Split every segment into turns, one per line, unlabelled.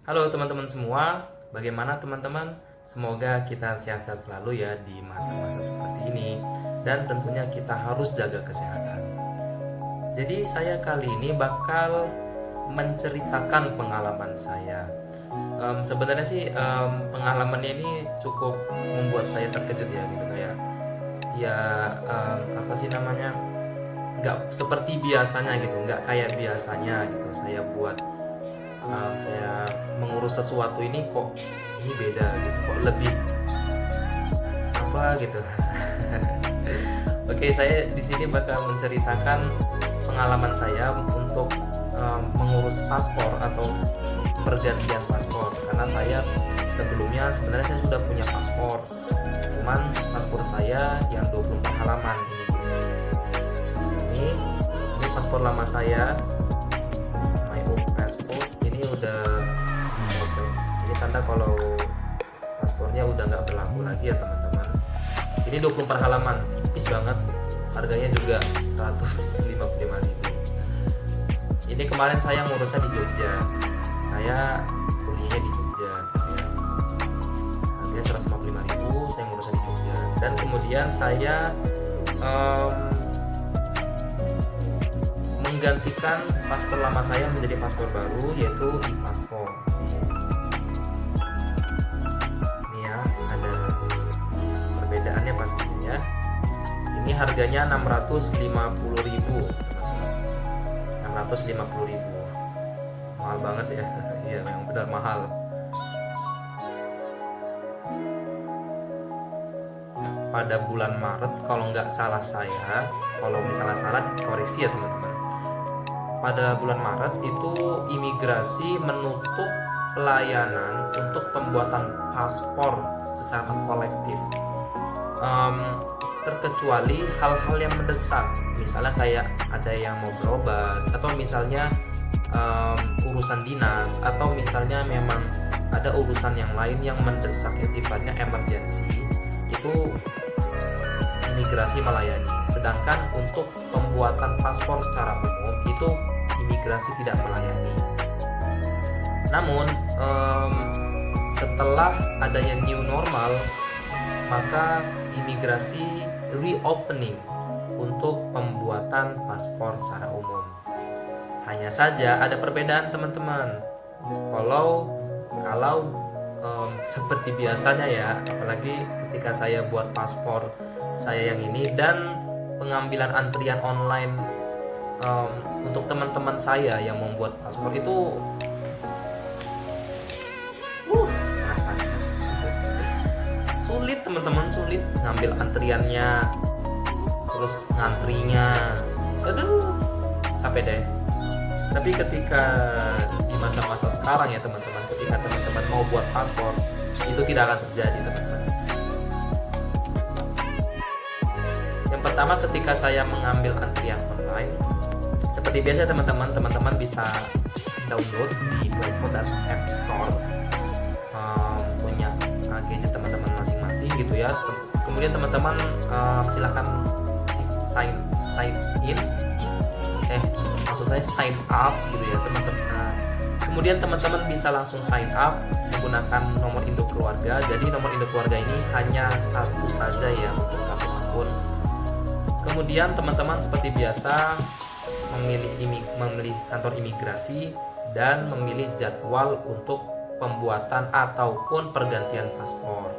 Halo teman-teman semua, bagaimana teman-teman? Semoga kita sehat-sehat selalu ya di masa-masa seperti ini. Dan tentunya kita harus jaga kesehatan. Jadi saya kali ini bakal menceritakan pengalaman saya. Sebenarnya sih pengalamannya ini cukup membuat saya terkejut ya gitu kayak ya apa sih namanya, nggak seperti biasanya gitu, nggak kayak biasanya gitu saya buat saya mengurus sesuatu ini kok ini beda gitu, kok lebih apa gitu. Oke, saya di sini bakal menceritakan pengalaman saya untuk mengurus paspor atau pergantian paspor, karena saya sebelumnya sebenarnya saya sudah punya paspor, cuman paspor saya yang 24 halaman ini paspor lama saya, my old passport. Ini udah disobek, ini tanda kalau paspornya udah nggak berlaku lagi ya teman-teman. Ini 24 halaman, tipis banget, harganya juga 155.000. Ini kemarin saya ngurusnya di Jogja, saya kuliahnya di Jogja, harganya 155.000, saya ngurusnya di Jogja. Dan kemudian saya menggantikan paspor lama saya menjadi paspor baru, yaitu e-paspor. Ini ya, ada perbedaannya pastinya ya. Ini harganya 650.000. 650.000. Mahal banget ya. Iya, memang benar mahal. Pada bulan Maret kalau nggak salah saya, kalau misalnya salah dikoreksi ya teman-teman. Pada bulan Maret itu imigrasi menutup pelayanan untuk pembuatan paspor secara kolektif, terkecuali hal-hal yang mendesak, misalnya kayak ada yang mau berobat, atau misalnya urusan dinas, atau misalnya memang ada urusan yang lain yang mendesak yang sifatnya emergensi, itu imigrasi melayani. Sedangkan untuk pembuatan paspor secara umum itu imigrasi tidak melayani. Namun setelah adanya new normal, maka imigrasi reopening untuk pembuatan paspor secara umum. Hanya saja ada perbedaan teman-teman. Kalau seperti biasanya ya, apalagi ketika saya buat paspor saya yang ini dan pengambilan antrian online untuk teman-teman saya yang membuat paspor itu rasanya sulit teman-teman, sulit ngambil antriannya, terus ngantrinya, aduh capek deh. Tapi ketika di masa-masa sekarang ya teman-teman, ketika teman-teman mau buat paspor, itu tidak akan terjadi teman-teman. Yang pertama, ketika saya mengambil antrian online, seperti biasa teman-teman bisa download di Play Store dan App Store, punya gadget teman-teman masing-masing gitu ya. Kemudian teman-teman silahkan sign in, maksud saya sign up gitu ya teman-teman. Kemudian teman-teman bisa langsung sign up menggunakan nomor induk keluarga. Jadi nomor induk keluarga ini hanya satu saja ya untuk satu akun. Kemudian teman-teman seperti biasa memilih kantor imigrasi dan memilih jadwal untuk pembuatan ataupun pergantian paspor.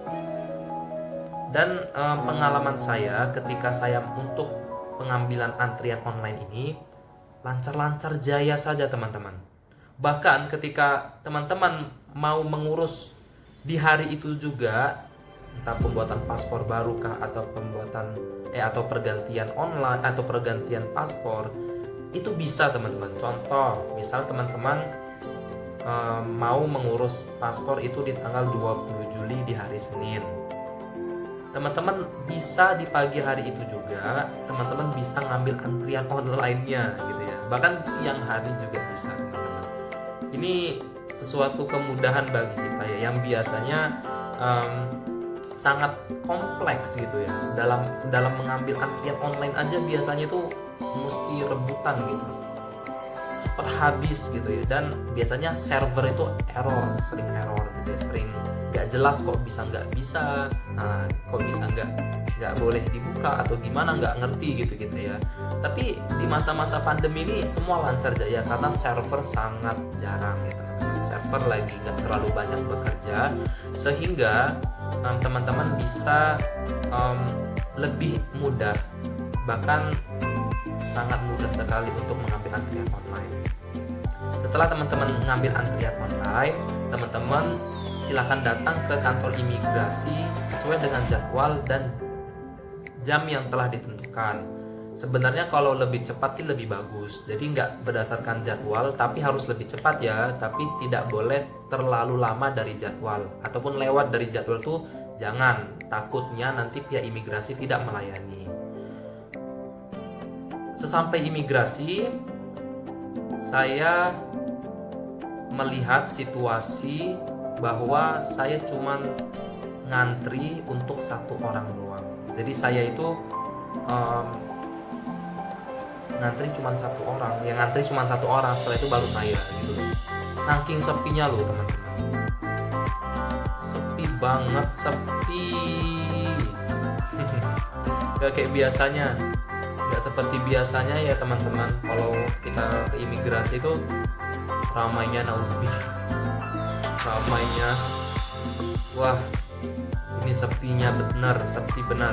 Dan pengalaman saya ketika saya untuk pengambilan antrian online ini lancar-lancar jaya saja teman-teman. Bahkan ketika teman-teman mau mengurus di hari itu juga, entah pembuatan paspor baru kah atau atau pergantian online atau pergantian paspor, itu bisa teman-teman. Contoh, misal teman-teman mau mengurus paspor itu di tanggal 20 Juli di hari Senin. Teman-teman bisa di pagi hari itu juga teman-teman bisa ngambil antrian online-nya gitu ya. Bahkan siang hari juga bisa teman-teman. Ini sesuatu kemudahan bagi kita ya, yang biasanya sangat kompleks gitu ya. Dalam mengambil antrian online aja biasanya itu mesti rebutan gitu. cepat habis gitu ya, dan biasanya server itu sering error gitu ya, sering nggak jelas kok bisa nggak bisa, kok bisa nggak boleh dibuka atau gimana, nggak ngerti gitu ya. Tapi di masa-masa pandemi ini semua lancar aja ya, karena server sangat jarang ya teman-teman, server lagi nggak terlalu banyak bekerja, sehingga teman-teman bisa lebih mudah, bahkan sangat mudah sekali untuk mengambil antrian online. Setelah teman-teman mengambil antrian online, teman-teman silakan datang ke kantor imigrasi sesuai dengan jadwal dan jam yang telah ditentukan. Sebenarnya kalau lebih cepat sih lebih bagus, jadi nggak berdasarkan jadwal, tapi harus lebih cepat ya, tapi tidak boleh terlalu lama dari jadwal, ataupun lewat dari jadwal tuh jangan, takutnya nanti pihak imigrasi tidak melayani. Sesampai imigrasi, saya melihat situasi bahwa saya cuman ngantri untuk satu orang doang. Jadi saya itu ngantri cuma satu orang, setelah itu baru saya gitu. Saking sepinya loh teman-teman, sepi banget, sepi. Gak kayak biasanya, nggak seperti biasanya ya teman-teman. Kalau kita ke imigrasi itu ramainya, ramainya, wah ini sepinya benar, sepi benar.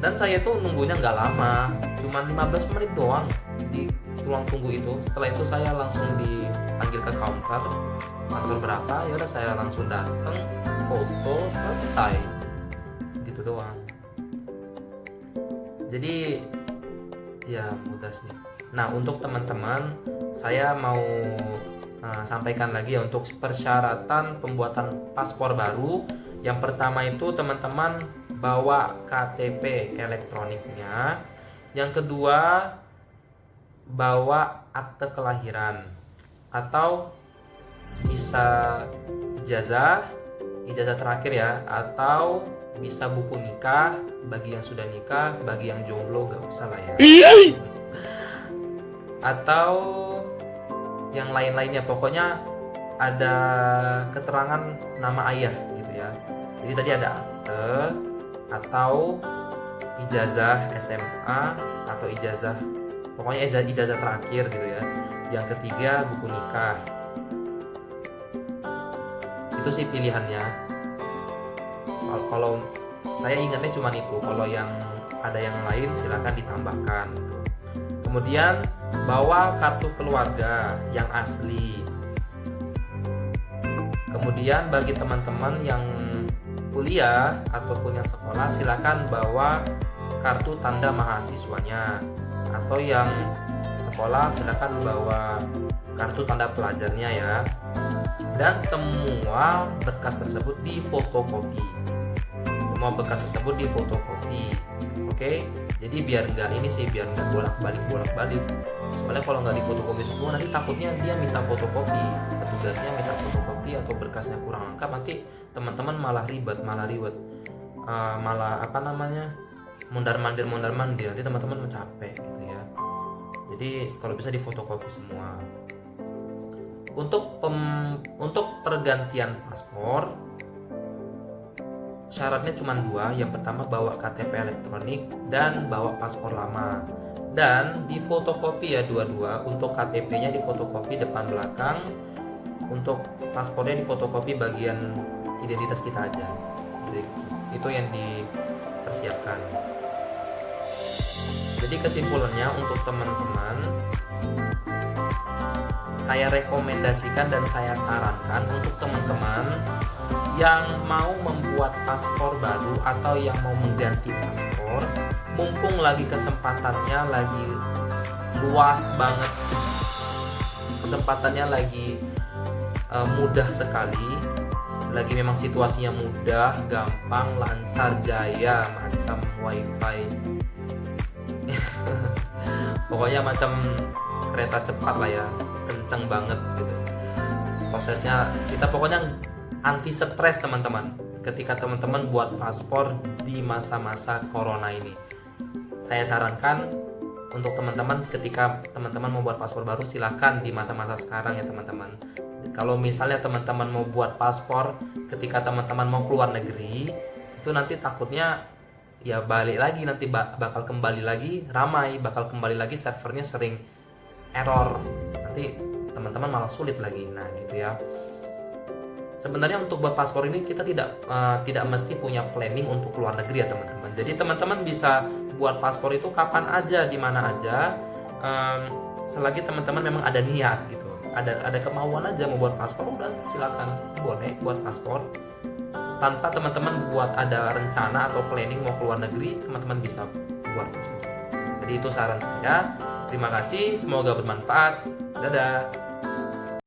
Dan saya tuh nunggunya nggak lama, cuma 15 menit doang di ruang tunggu itu. Setelah itu saya langsung dipanggil ke kantor berapa, ya udah saya langsung datang, foto, selesai, gitu doang. Jadi ya mudah sih. Nah, untuk teman-teman, saya mau sampaikan lagi ya untuk persyaratan pembuatan paspor baru. Yang pertama itu teman-teman bawa KTP elektroniknya. Yang kedua, bawa akte kelahiran, atau bisa ijazah terakhir ya, atau bisa buku nikah bagi yang sudah nikah, bagi yang jomblo gak usah lah ya. Atau yang lain-lainnya, pokoknya ada keterangan nama ayah gitu ya. Jadi tadi ada akte atau ijazah SMA atau ijazah, pokoknya ijazah terakhir gitu ya. Yang ketiga buku nikah. Itu sih pilihannya. Kalau saya ingatnya cuma itu. Kalau yang ada yang lain silakan ditambahkan gitu. Kemudian bawa kartu keluarga yang asli. Kemudian bagi teman-teman yang kuliah ataupun yang sekolah, silakan bawa kartu tanda mahasiswanya, atau yang sekolah silakan bawa kartu tanda pelajarnya ya. Dan semua berkas tersebut difotokopi. Oke? Jadi biar nggak bolak-balik. Soalnya kalau nggak difotokopi semua, nanti takutnya dia minta fotokopi, petugasnya minta fotokopi atau berkasnya kurang lengkap, nanti teman-teman malah ribet, malah mondar-mandir, nanti teman-teman capek gitu ya. Jadi kalau bisa difotokopi semua. Untuk pergantian paspor, syaratnya cuma 2. Yang pertama bawa KTP elektronik dan bawa paspor lama. Dan difotokopi ya dua-dua. Untuk KTP-nya difotokopi depan belakang, untuk paspornya difotokopi bagian identitas kita aja. Jadi, itu yang dipersiapkan. Jadi kesimpulannya untuk teman-teman, saya rekomendasikan dan saya sarankan untuk teman-teman yang mau membuat paspor baru atau yang mau mengganti paspor, mumpung lagi kesempatannya lagi luas banget, kesempatannya lagi mudah sekali, lagi memang situasinya mudah, gampang, lancar, jaya, macam wifi pokoknya macam kereta cepat lah ya, kenceng banget gitu prosesnya. Kita pokoknya anti stres teman-teman ketika teman-teman buat paspor di masa-masa corona ini. Saya sarankan untuk teman-teman ketika teman-teman mau buat paspor baru, silakan di masa-masa sekarang ya teman-teman. Kalau misalnya teman-teman mau buat paspor ketika teman-teman mau keluar negeri, itu nanti takutnya ya balik lagi, nanti bakal kembali lagi ramai, bakal kembali lagi servernya sering error, nanti teman-teman malah sulit lagi. Nah gitu ya. Sebenarnya untuk buat paspor ini kita tidak mesti punya planning untuk keluar negeri ya teman-teman. Jadi teman-teman bisa buat paspor itu kapan aja, di mana aja, selagi teman-teman memang ada niat gitu, ada kemauan aja mau buat paspor, udah silakan boleh buat paspor. Tanpa teman-teman buat ada rencana atau planning mau keluar negeri, teman-teman bisa buat paspor. Jadi itu saran saya. Terima kasih, semoga bermanfaat. Dadah.